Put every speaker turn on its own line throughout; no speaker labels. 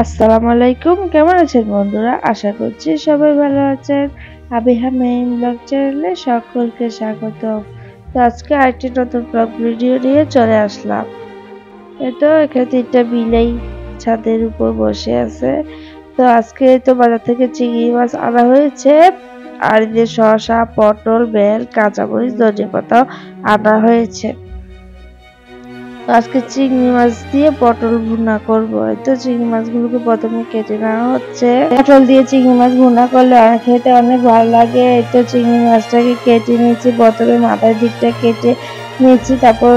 আসসালামু আলাইকুম, কেমন আছেন বন্ধুরা? আশা করছি সবাই ভালো আছেন। আবিহা মেইন ব্লগ চ্যানেলে সকলকে স্বাগতম। তো আজকে আরেকটি নতুন ব্লগ ভিডিও নিয়ে চলে আসলাম। এখানে 3টা বিলাই ছাদের উপর বসে আছে। তো আজকে বাজার থেকে চিংড়ি মাছ আনা হয়েছে। আর এই যে শসা, পটল, বেল, কাঁচামরিচ, ধনেপাতাও আনা হয়েছে। আজকে চিংড়ি মাছ দিয়ে পটল ভুনা করবো। চিংড়ি মাছগুলোকে প্রথমে কেটে নেওয়া হচ্ছে। পটল দিয়ে চিংড়ি মাছ ভুনা করলে খেতে অনেক ভালো লাগে। চিংড়ি মাছটাকে কেটে নিচ্ছি, প্রথমে মাথার দিকটা কেটে নিচ্ছি, তারপর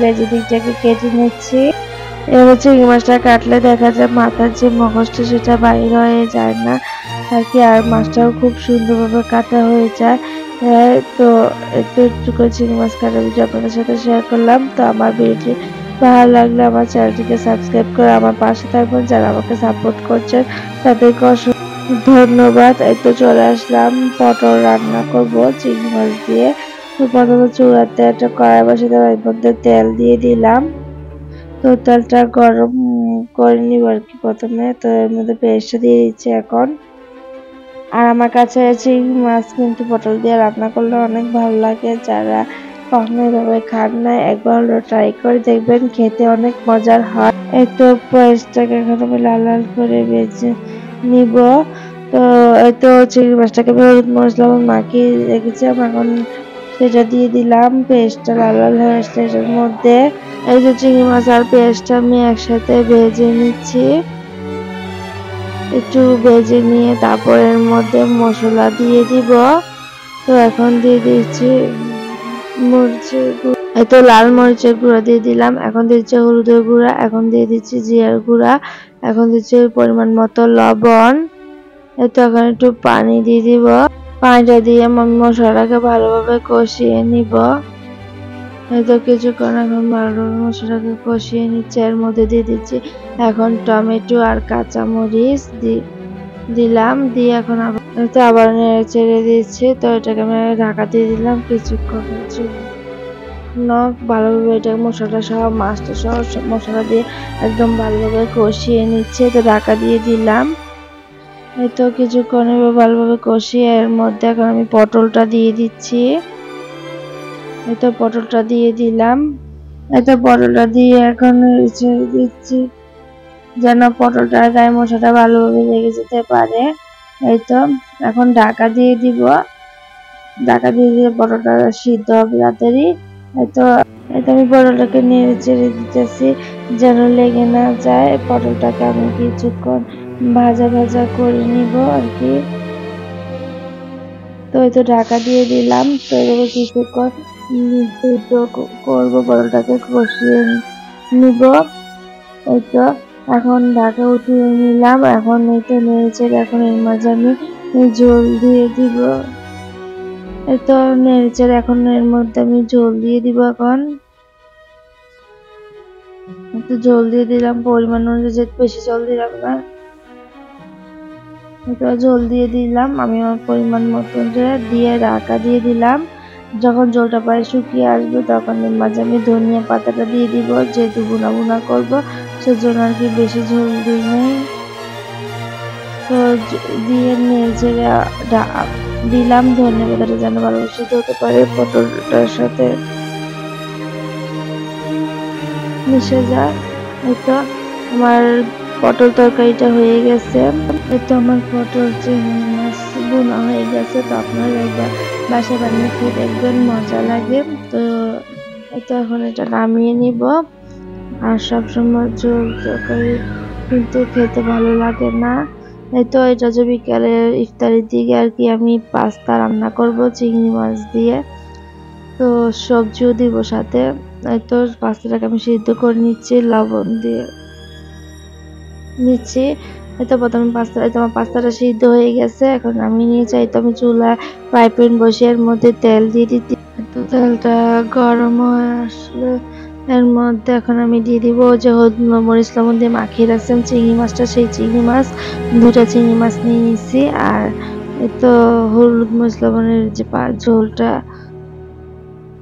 লেজের দিকটাকে কেটে নিচ্ছি। এবার চিংড়ি মাছটা কাটলে দেখা যায় মাথার যে মগজটা সেটা বাইর হয়ে যায় না আর কি। আর মাছটাও খুব সুন্দরভাবে কাটা হয়ে যায়। তো একটু করে চিংড়ি মাছ কাটার ভিডিও আপনাদের সাথে শেয়ার করলাম। তো আমার ভিডিওটি ভালো লাগলে আমার চ্যানেলটিকে সাবস্ক্রাইব করে আমার পাশে থাকবেন। যারা আমাকে সাপোর্ট করছেন তাদেরকে অসংখ্য ধন্যবাদ। চলে আসলাম, পটল রান্না করব চিংড়ি মাছ দিয়ে। তো প্রথমে চুলাতে একটা কড়াই বসিয়ে দেওয়ার মধ্যে তেল দিয়ে দিলাম। তো তেলটা গরম করে নিব আর কি প্রথমে। তো এর মধ্যে পেস্টটা দিয়ে দিচ্ছি এখন। আর আমার কাছে চিংড়ি মাছ কিন্তু পটল দিয়ে রান্না করলে অনেক ভালো লাগে। যারা কখনো এভাবে খান না, একবার হলো ট্রাই করে দেখবেন, খেতে অনেক মজার হয়। পেঁয়াজটাকে এখন আমি লাল লাল করে ভেজে নিব। তো চিংড়ি মাছটাকে হলুদ মশলা মাখিয়ে রেখেছিলাম, এখন সেটা দিয়ে দিলাম। পেঁয়াজটা লাল লাল হয়ে আসছে এটার মধ্যে। চিংড়ি মাছ আর পেঁয়াজটা আমি একসাথে ভেজে নিচ্ছি। একটু ভেজে নিয়ে তারপর এর মধ্যে মশলা দিয়ে দিব। তো এখন দিয়ে দিচ্ছি মরিচের গুঁড়া, লাল মরিচের গুঁড়া দিয়ে দিলাম। এখন দিচ্ছি হলুদের গুঁড়া, এখন দিয়ে দিচ্ছি জিরার গুঁড়া, এখন দিচ্ছি পরিমাণ মতো লবণ। এখন একটু পানি দিয়ে দিব। পানিটা দিয়ে আমি মশলাটাকে ভালোভাবে কষিয়ে নিব। কিছুক্ষণ এখন ভালোভাবে মশলাটাকে কষিয়ে নিচ্ছে। এর মধ্যে দিয়ে দিচ্ছি এখন টমেটো আর কাঁচামরিচ দিলাম। দিয়ে এখন আবার নেড়ে চেড়ে দিচ্ছি। তো এটাকে আমি ঢাকা দিয়ে দিলাম কিছুক্ষণ। ভালোভাবে এটা মশলা সহ মাছটা সহ মশলা দিয়ে একদম ভালোভাবে কষিয়ে নিচ্ছে। তো ঢাকা দিয়ে দিলাম। কিছুক্ষণ ভালোভাবে কষিয়ে এর মধ্যে এখন আমি পটলটা দিয়ে দিচ্ছি। পটলটা দিয়ে দিলাম। পটলটা দিয়ে এখন ছেড়ে দিচ্ছি যেন পটলটার গায়ে মশলাটা ভালোভাবে লেগে যেতে পারে। এখন ঢাকা দিয়ে দিব। ঢাকা দিয়ে দিলে পটলটা সিদ্ধ হবে তাড়াতাড়ি। আমি পটলটাকে নেড়ে চেড়ে দিতেছি যেন লেগে না যায়। পটলটাকে আমি কিছুক্ষণ ভাজা ভাজা করে নিব আর কি। তো ঢাকা দিয়ে দিলাম। তো এভাবে কিছুক্ষণ সিদ্ধ করবো, পটলটাকে কষিয়ে নিব। এখন ঢাকা উঠিয়ে নিলাম। এখন নেড়ে চেড়ে এখন এর মাঝে আমি ঝোল দিয়ে দিব। নেড়ে চেড়ে এখন এর মধ্যে আমি ঝোল দিয়ে দিব। এখন ঝোল দিয়ে দিলাম পরিমাণ অনুযায়ী, বেশি ঝোল দিলাম না। ঝোল দিয়ে দিলাম আমি আমার পরিমাণ মতন দিয়ে ঢাকা দিয়ে দিলাম। যখন ঝোলটা প্রায় শুকিয়ে আসবে তখন এর মাঝে আমি ধনিয়া পাতাটা দিয়ে দিব, যেহেতু ভুনা ভুনা করবো সেজন্য আর কি বেশি ঝোল দিই নাই। তো দিয়ে নেড়ে দিলাম ধনিয়া পাতাটা যেন ভালো সিদ্ধ হতে পারে, পটলটার সাথে মিশে যায়। আমার পটল তরকারিটা হয়ে গেছে। আমার পটল চিংড়ি মাছ বোনা হয়ে গেছে। তো আপনারা একবার বাসায় বানিয়ে খেয়ে দেখবেন, মজা লাগে। তো এখন এটা নামিয়ে নিব। আর সবসময় ঝোল তরকারি কিন্তু খেতে ভালো লাগে না। এটা যে বিকালে ইফতারের দিকে আর কি আমি পাস্তা রান্না করব চিংড়ি মাছ দিয়ে। তো সবজিও দিব সাথে। পাস্তাটাকে আমি সিদ্ধ করে নিচ্ছি লবণ দিয়ে নিচ্ছি। প্রথমে আমার পাস্তাটা সিদ্ধ হয়ে গেছে। এখন আমি নিয়ে চাই আমি চুলা ফ্রাই প্যান বসে এর মধ্যে তেল দিয়ে দিচ্ছি। তেলটা গরম হয়ে আসলে এর মধ্যে এখন আমি দিয়ে দিব যে হলুদ মরিচ লবণ দিয়ে মাখিয়ে রাখছিলাম চিংড়ি মাছটা, সেই চিংড়ি মাছ 2টা চিংড়ি মাছ নিয়ে নিচ্ছি। আর হলুদ মরিচ লবণের যে ঝোলটা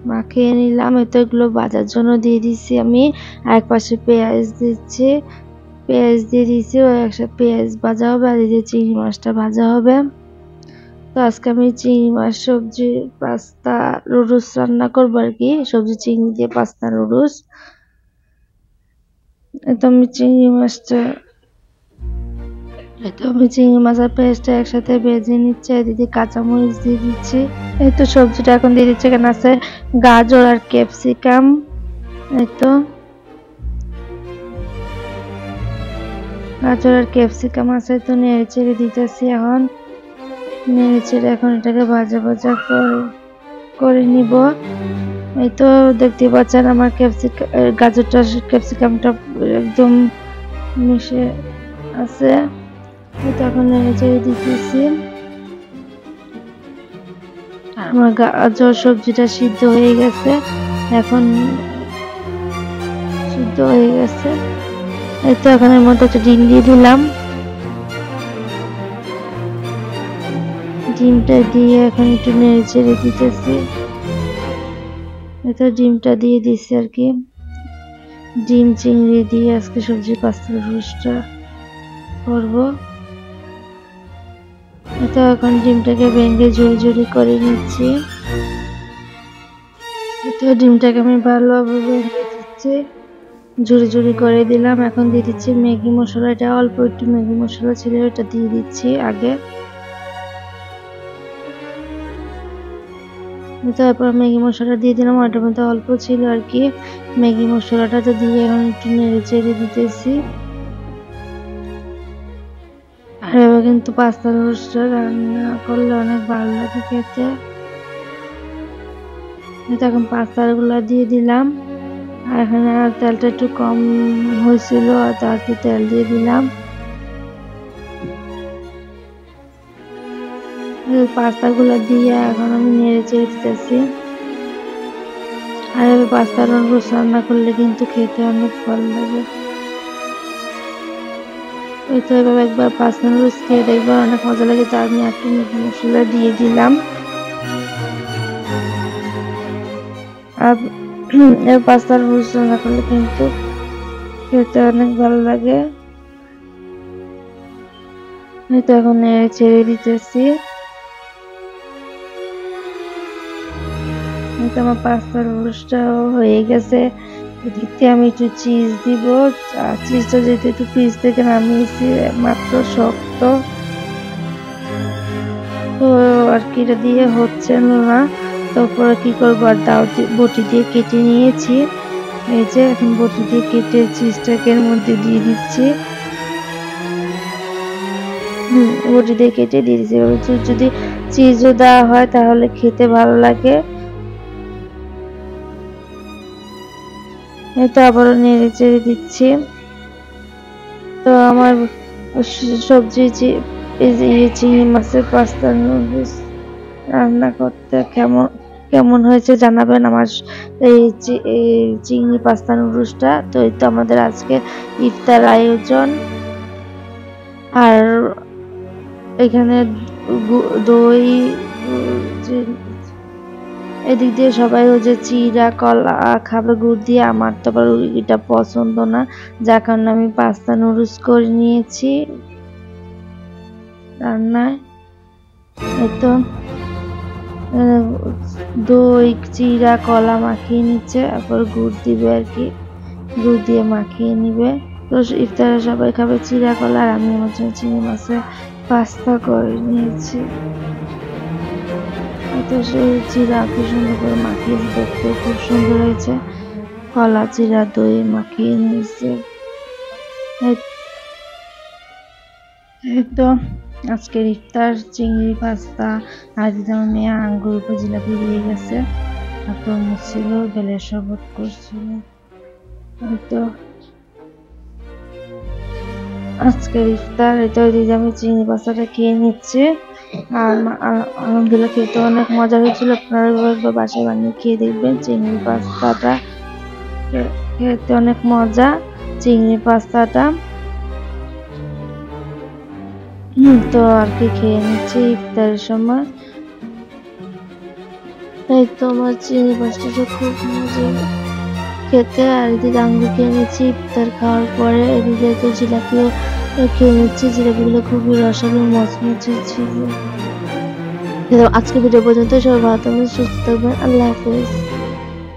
মাখিয়ে নিলাম। এগুলো ভাজার জন্য দিয়ে দিচ্ছি আমি। আর এক পাশে পেঁয়াজ দিচ্ছি। পেঁয়াজ দিয়ে দিয়েছি, ও একসাথে পেঁয়াজ ভাজা হবে আর এই যে চিংড়ি মাছটা ভাজা হবে। তো আজকে আমি চিংড়ি মাছ সবজি পাস্তা নুডলস রান্না করবো আর কি, সবজি চিংড়ি দিয়ে পাস্তা নুডলস। আমি চিংড়ি মাছের পেস্টটা একসাথে ভেজে নিচ্ছি, এদিকে কাঁচামরিচ দিয়ে দিচ্ছি। এই তো সবজিটা এখন দিয়ে দিচ্ছি, এখানে আছে গাজর আর ক্যাপসিকাম। এই তো গাজর আর ক্যাপসিকাম আছে, তো নেড়ে চেড়ে দিতেছি। এখন নেড়ে চেড়ে এখন এটাকে ভাজা ভাজা করে নিব। এই তো দেখতে পাচ্ছেন আমার গাজরটা ক্যাপসিকামটা একদম মিশে আছে। এখন নেড়ে চেড়ে দিতেছি। আমার গাজর সবজিটা সিদ্ধ হয়ে গেছে, এখন সিদ্ধ হয়ে গেছে। এই তো এখন এর মধ্যে একটা ডিম দিয়ে দিলাম। ডিমটা দিয়ে এখন একটু নেড়ে চেড়ে দিতেছি। এটা ডিমটা দিয়ে দিচ্ছি আর কি, ডিম চিংড়ি দিয়ে আজকে সবজি পাস্তা রোস্টটা করবো। এটা এখন ডিমটাকে ভেঙে ঝুড়ি করে নিচ্ছি। এটা ডিমটাকে আমি ভালোভাবে ভেঙে দিচ্ছি, ঝুড়ি করে দিলাম। এখন দিয়ে দিচ্ছি ম্যাগি মশলা, এটা অল্প একটু ম্যাগি মশলা ছিল, এটা দিয়ে দিচ্ছি আগে। তারপর ম্যাগি মশলা দিয়ে দিলাম, ওটার মধ্যে অল্প ছিল আর কি। ম্যাগি মশলাটা তো দিয়ে এখন একটু নেড়ে চেড়ে দিতেছি। আর এবার কিন্তু পাস্তা রোস্টটা রান্না করলে অনেক ভালো লাগে খেতে। এখন পাস্তাগুলো দিয়ে দিলাম, আর এখানে তেলটা একটু কম হয়েছিল, আর কি তেল দিয়ে দিলাম। পাস্তাগুলো দিয়ে এখন আমি নেড়ে চেড়ে দিতেছি। আর এবার পাস্তা রোস্ট রান্না করলে কিন্তু খেতে অনেক ভালো লাগে। ওই তো এভাবে একবার পাস্তা রোস্ট খেয়ে দেখবার অনেক মজা লাগে। তো আমি একটু ম্যাগি মশলা দিয়ে দিলাম। আর পাস্তা রোস্ট রান্না করলে কিন্তু খেতে অনেক ভালো লাগে। এই তো এখন নেড়ে চেড়ে দিতেছি। আমার পাস্তা রোস্টটাও হয়ে গেছে। এদিকে আমি একটু চিজ দিব, চিজটা যেহেতু একটু ফ্রিজ থেকে নামিয়েছি মাত্র শক্ত, তো আর কি এটা দিয়ে হচ্ছে না। তারপরে কি করবো, আর বটি দিয়ে কেটে নিয়েছি। এই যে এখন বটি দিয়ে কেটে চিজটাকে এর মধ্যে দিয়ে দিচ্ছি। বটি দিয়ে কেটে দিয়ে দিচ্ছি। যদি চিজও দেওয়া হয় তাহলে খেতে ভালো লাগে। এটা আবারও নেড়ে চেড়ে দিচ্ছি। তো আমার সবজি চিংড়ি মাছের পাস্তা নুডলস রান্না করতে কেমন হয়েছে জানাবেন। আমার এই চিংড়ি পাস্তা নুডলসটা। তো এই তো আমাদের আজকে ইফতার আয়োজন। আর এখানে দই, এদিক দিয়ে সবাই ওই যে চিড়া কলা খাবে গুড় দিয়ে। আমার তো আবার এটা পছন্দ না, যার কারণে আমি পাস্তা নুডলস করে নিয়েছি রান্নায়। এই তো দই চিড়া কলা মাখিয়ে নিচ্ছে, তারপর গুড় দিবে আর কি, গুড় দিয়ে মাখিয়ে নিবে। তো ইফতারে সবাই খাবে চিড়া কলা, আর আমি আমার জন্য চিংড়ি মাছের পাস্তা করে নিয়েছি। তো সেই চিড়া কি সুন্দর করে মাখিয়ে, দেখতে খুব সুন্দর হয়েছে। কলা চিড়া দই মাখিয়ে নিয়েছে। তো আজকের ইফতার চিংড়ি পাস্তা। আর দিদি আমার মেয়ে আঙ্গুর উপর জিলাপি দিয়ে গেছে, আর তরমুজ ছিল, বেলের শরবত করছিল। তো আজকের ইফতার এটা দিদি আমি চিংড়ি পাস্তাটা খেয়ে নিচ্ছি। আর আলহামদুলিল্লাহ খেতে অনেক মজা হয়েছিল। আপনারা বাসায় বানিয়ে খেয়ে দেখবেন, চিংড়ি পাস্তাটা খেতে অনেক মজা। চিংড়ি পাস্তাটা তো আর কি খেয়ে নিচ্ছি ইফতারের সময়। তাই তো আমার চিংড়ি পাস্তাটা খুব মজা। খেতে। আর এদিকে আঙ্গুর খেয়ে নিচ্ছি ইফতার খাওয়ার পরে। এদিকে তো জিলাপিও খেয়ে নিচ্ছি। জিলাপিগুলো খুবই রসালো মচমচে ছিল। আজকে ভিডিও পর্যন্ত, সবাই ভালো থাকবেন, সুস্থ থাকবেন। আল্লাহ হাফেজ।